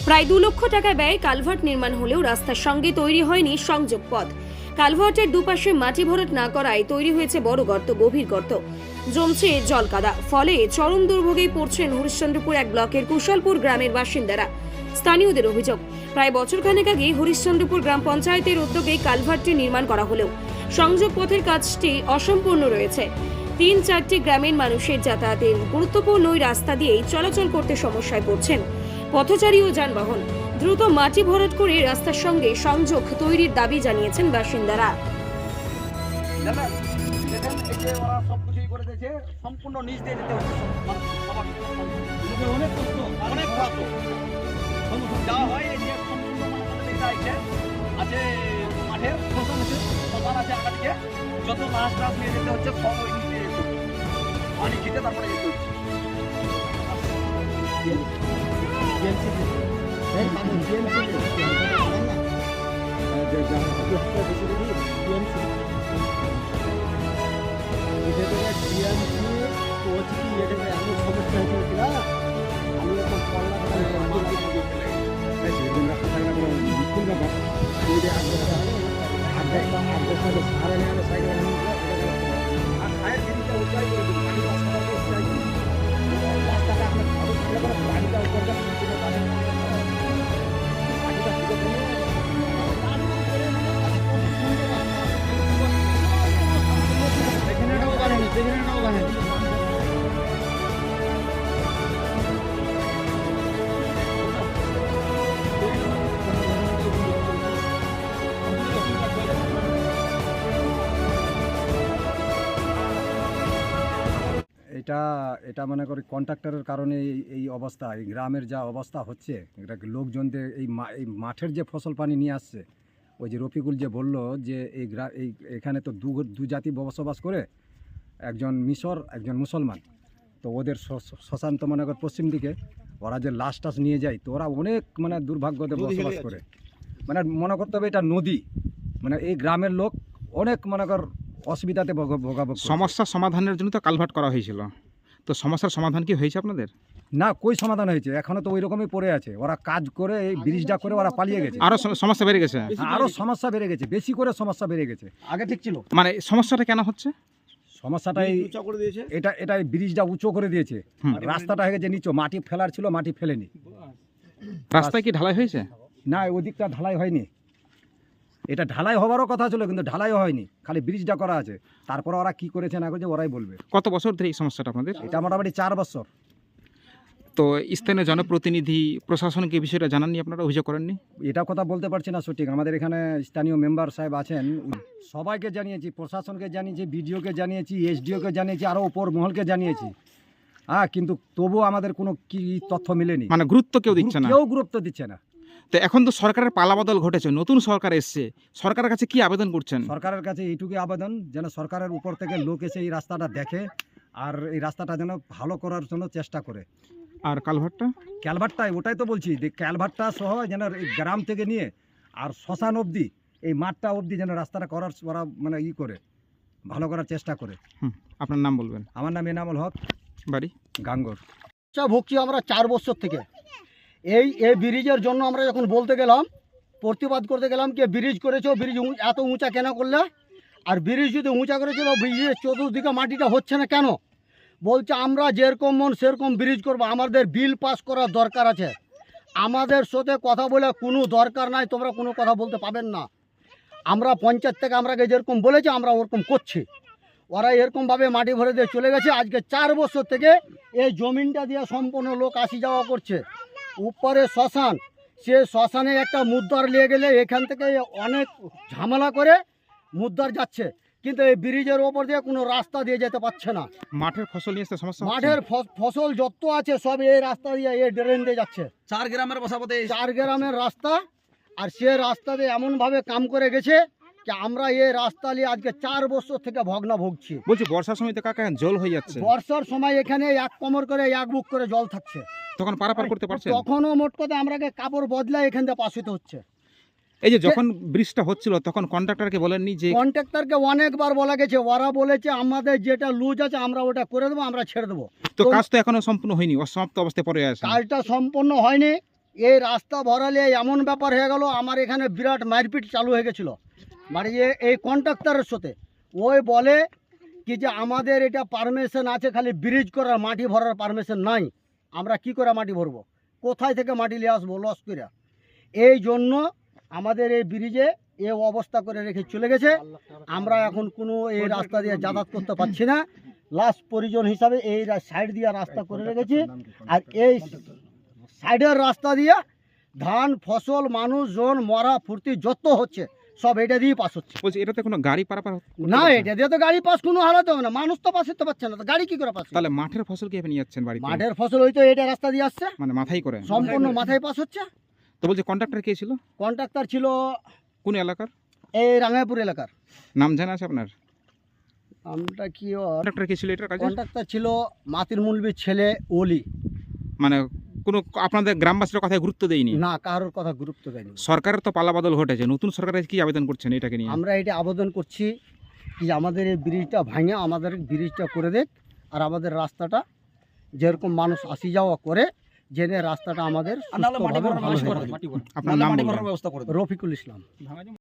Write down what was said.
প্রায় 2 লক্ষ টাকা ব্যয়ে কালভার্ট নির্মাণ হলেও রাস্তার সঙ্গে তৈরি হয়নি সংযোগ পথ। কালভার্টের দুপাশে মাটি ভরাট না করায় তৈরি হয়েছে বড় গর্ত, গভীর গর্ত, জমছে জলকাদা। ফলে চরম দুর্ভোগেই পড়ছেন হরিশ্চন্দ্রপুর এক ব্লকের কুশলপুর গ্রামের বাসিন্দারা। স্থানীয়দের অভিযোগ, প্রায় বছরখানেক আগে হরিশ্চন্দ্রপুর গ্রাম পঞ্চায়েতের উদ্যোগে কালভার্টটি নির্মাণ করা হলেও সংযোগ পথের কাজটি অসম্পূর্ণ রয়েছে। 3-4টি গ্রামের মানুষের যাতায়াতের গুরুত্বপূর্ণ ওই রাস্তা দিয়েই চলাচল করতে সমস্যায় পড়ছেন পথচারী ও যানবাহন। দ্রুত মাটি ভরাট করে রাস্তার সঙ্গে সংযোগ তৈরির দাবি জানিয়েছেন বাসিন্দারা। সম্পূর্ণ নিচ দিয়ে যেতে হচ্ছে, অনেক কষ্ট, অনেক কষ্ট যা হয়। এই যে সম্পূর্ণ আছে মাঠের ফসল আছে, সবার আছে আকাশকে, যত মাছ টাছ নিয়ে যেতে হচ্ছে সব ওই নিচ দিয়ে যেতে হচ্ছে, পানি খেতে তারপরে যেতে হচ্ছে। এটা মনে করি কন্ট্রাক্টরের কারণে এই অবস্থা, এই গ্রামের যা অবস্থা হচ্ছে, এটা লোকজনদের এই মাঠের যে ফসল পানি নিয়ে আসছে। ওই যে রফিকুল যে বললো যে এখানে তো দু জাতি বসবাস করে, একজন মিশর একজন মুসলমান। তো ওদের শ্মশান তো মনে কর পশ্চিম দিকে, ওরা যে লাশ টাস নিয়ে যায়, তো ওরা অনেক মানে দুর্ভাগ্যতে বসবাস করে। মানে মনে করতে হবে এটা নদী, মানে এই গ্রামের লোক অনেক মনে কর অসুবিধাতে ভোগাভোগ। সমস্যার সমাধানের জন্য তো কালভার্ট করা হয়েছিল, তো সমস্যার সমাধান কি হয়েছে আপনাদের? না, কই সমাধান হয়েছে, এখনো তো ওই রকমই পড়ে আছে। ওরা কাজ করে এই ব্রিজটা করে ওরা পালিয়ে গেছে। আরো সমস্যা বেড়ে গেছে, আরো সমস্যা বেড়ে গেছে, বেশি করে সমস্যা বেড়ে গেছে। আগে ঠিক ছিল, মানে সমস্যাটা কেন হচ্ছে? সমস্যাটাই এটা ব্রিজটা উঁচু করে দিয়েছে, রাস্তাটা হয়ে গেছে নিচু, মাটি ফেলার ছিল মাটি ফেলেনি। রাস্তায় কি ঢালাই হয়েছে? না, ওদিকটা ঢালাই হয়নি। এটা ঢালাই হওয়ারও কথা ছিল, কিন্তু ঢালাইও হয়নি, খালি ব্রিজটা করা আছে। তারপর ওরা কি করেছে না করেছে ওরাই বলবে। কত বছর ধরে এই সমস্যাটা আপনাদের? এটা মোটামুটি 4 বছর। তো স্থানীয় জনপ্রতিনিধি প্রশাসনকে বিষয়টা জানাননি, আপনারা অভিযোগ করেননি? এটা কথা বলতে পারছি না সঠিক। আমাদের এখানে স্থানীয় মেম্বার সাহেব আছেন, সবাইকে জানিয়েছি, প্রশাসনকে জানিয়েছি, বিডিওকে জানিয়েছি, এসডিওকে জানিয়েছি, আরও উপর মহলকে জানিয়েছি। কিন্তু তবুও আমাদের কোনো কি তথ্য মিলেনি। মানে গুরুত্ব কেউ দিচ্ছে না? কেউ গুরুত্ব দিচ্ছে না। তো এখন তো সরকারের পালাবদল ঘটেছে, নতুন সরকার এসছে, সরকারের কাছে কি আবেদন করছেন? সরকারের কাছে এইটুকুই আবেদন, যেন সরকারের উপর থেকে লোক এসে এই রাস্তাটা দেখে আর এই রাস্তাটা যেন ভালো করার জন্য চেষ্টা করে। আর ক্যালভার্টটাই, ওটাই তো বলছি যে ক্যালভার্টটা সহ যেন এই গ্রাম থেকে নিয়ে আর শ্মশান অবধি, এই মাঠটা অবধি যেন রাস্তাটা করার ওরা মানে করে ভালো করার চেষ্টা করে। আপনার নাম বলবেন? আমার নাম এনামুল হক, বাড়ি গাঙ্গর। ভুগছি আমরা 4 বছর থেকে। এই ব্রিজের জন্য আমরা যখন বলতে গেলাম, প্রতিবাদ করতে গেলাম কি ব্রিজ করেছো, ব্রিজ এত উঁচা কেন করলে, আর ব্রিজ যদি উঁচা করেছো ব্রিজের চতুর্দিকে মাটিটা হচ্ছে না কেন? বলছে আমরা যেরকম মন সেরকম ব্রিজ করবো, আমাদের বিল পাস করার দরকার আছে, আমাদের সাথে কথা বলে কোনো দরকার নাই, তোমরা কোনো কথা বলতে পাবেন না। আমরা পঞ্চায়েত থেকে আমরাকে যেরকম বলেছি আমরা ওরকম করছি। ওরা এরকমভাবে মাটি ভরে দিয়ে চলে গেছে। আজকে 4 বছর থেকে এই জমিনটা দিয়ে সম্পূর্ণ লোক আসি যাওয়া করছে। উপরে শ্মশান, সে শ্মশানে একটা মুদ্দার নিয়ে গেলে এখান থেকে অনেক ঝামেলা করে মুদ্দার যাচ্ছে, কিন্তু এই ব্রিজের ওপর দিয়ে কোনো রাস্তা দিয়ে যেতে পারছে না। মাঠের ফসল নিয়ে সমস্যা, মাঠের ফসল যত আছে সব এই রাস্তা দিয়ে, এই ড্রেন দিয়ে যাচ্ছে। 4 গ্রামের বসাবতে 4 গ্রামের রাস্তা, আর সে রাস্তা দিয়ে এমনভাবে কাম করে গেছে যে আমরা এই রাস্তা নিয়ে আজকে 4 বছর থেকে ভগ্না ভুগছি। বলছি বর্ষার সময় তো কাকা জল হয়ে যাচ্ছে। বর্ষার সময় এখানে 1 কোমর করে 1 বুক করে জল থাকছে, তখন পারাপার করতে পারছে? তখনও মোট কথা আমরাকে কাপড় বদলা এখান থেকে পাস হতে হচ্ছে। এই যে যখন ব্রিজটা হচ্ছিল তখন কন্ট্রাক্টরকে বলেননি? যে কন্ট্রাক্টরকে অনেকবার বলা গেছে, ওরা বলেছে আমাদের যেটা লুজ আছে আমরা ওটা করে দেবো, আমরা ছেড়ে দেবো। তো কাজ তো এখনো সম্পূর্ণ হয়নি, অসমাপ্ত অবস্থায় পড়ে আছে। কাজটা সম্পূর্ণ হয়নি। এই রাস্তা ভরালে এমন ব্যাপার হয়ে গেল, আমার এখানে বিরাট মারপিট চালু হয়ে গেছিলো। মানে যে এই কন্ট্রাক্টরের সাথে ওই বলে কি যে আমাদের এটা পারমিশন আছে খালি ব্রিজ করার, মাটি ভরার পারমিশন নাই। আমরা কি করে মাটি ভরবো, কোথায় থেকে মাটি নিয়ে আসবো লস করে? এই জন্য আমাদের এই ব্রিজে এ অবস্থা করে রেখে চলে গেছে। আমরা এখন কোনো এই রাস্তা দিয়ে যাতায়াত করতে পারছি না। লাস্ট পরিজন হিসাবে এই সাইড দিয়ে রাস্তা করে রেখেছি, আর এই সাইডের রাস্তা দিয়ে ধান ফসল মানুষজন মরা ফুর্তি যত হচ্ছে সব এটা দিয়ে পাস হচ্ছে। বলছি এটাতে কোনো গাড়ি পারাপার করতে না, পারছে এটা দিয়ে তো গাড়ি পাস কোনো হালাতে হবে না, মানুষ তো পাস হতে পারছে না, তো গাড়ি কি করে পাস? তাহলে মাঠের ফসল কিভাবে নিয়ে যাচ্ছেন বাড়িতে? মাঠের ফসল ওই তো এটা রাস্তা দিয়ে আসছে, মানে মাথায় করে? সম্পূর্ণ মাথায় পাস হচ্ছে। তো বলছি কন্ট্রাক্টর কে ছিল? কন্ট্রাক্টর ছিল কোন এলাকার? এই রাঙ্গাপুর এলাকার। নাম জানা আছে আপনার? আমরা কি কন্ট্রাক্টর কে ছিল এটার কাজে? কন্ট্রাক্টর ছিল মাতির মুলবির ছেলে ওলি। মানে কোনো আপনাদের গ্রামবাসীর কথায় গুরুত্ব দেয়নি? না, কারোর কথা গুরুত্ব দেয়নি। সরকারের তো পালাবদল ঘটেছে, নতুন সরকারের কি আবেদন করছেন এটাকে নিয়ে? আমরা এটা আবেদন করছি কি আমাদের এই ব্রিজটা ভাঙে আমাদের ব্রিজটা করে দেখ, আর আমাদের রাস্তাটা যেরকম মানুষ আসি যাওয়া করে জেনে রাস্তাটা আমাদের আর নাহলে মাটি সুস্থভাবে ভরার ভালো ব্যবস্থা হয়ে করে যাবে। দেন, মাটি ভরার আপনার নাম মাটি বলবেন? ভরার ব্যবস্থা করে দেন। রফিকুল ইসলাম।